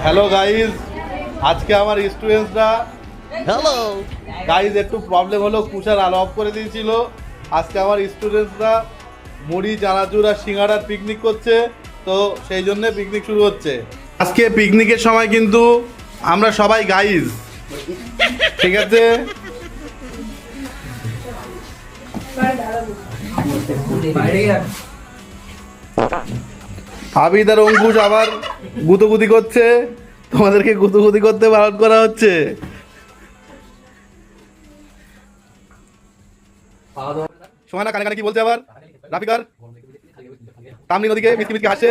Hello guys, আজকে আমার স্টুডেন্টসরা hello guys একটু প্রবলেম হলো, কুশার আলো অফ করে দিয়েছিল। আজকে আমার স্টুডেন্টসরা মুড়ি চানাচুর আর সিঙ্গাড়ার পিকনিক করছে, তো সেই জন্য পিকনিক শুরু হচ্ছে। আজকে পিকনিকের সময় কিন্তু আমরা সবাই গাইজ, ঠিক আছে? আবিদ আর অঙ্কুশ আবার গুতোগুতি করছে, তোমাদেরকে গুতোগুতি করতে বারণ করা হচ্ছে। সোহানা কানে কানে কি বলছে আবার? রাফিকার তামলিন ওদিকে মিসকি মিসকি হাসছে।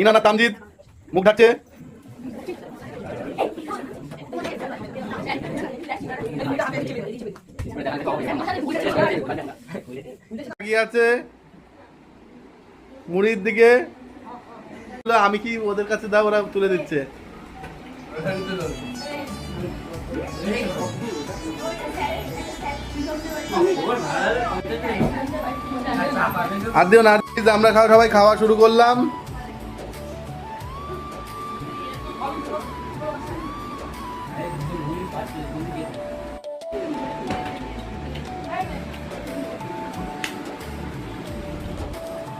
ইনানা তামজিদ মুখ ঢাকছে। তাকিয়ে আছে মুড়ির দিকে। আমি কি ওদের কাছে দাও, ওরা তুলে দিচ্ছে। আর দিও না, আমরা সবাই খাওয়া শুরু করলাম।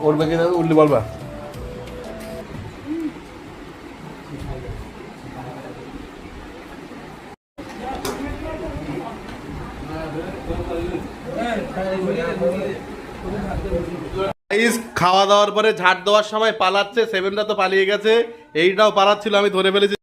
ওর ব্যাগে উল্লি বলবা। খাওয়া দাওয়ার পরে ঝাড় দেওয়ার সময় পালাচ্ছে। সেভেনটা তো পালিয়ে গেছে, এইটাও পালাচ্ছিল, আমি ধরে ফেলেছি।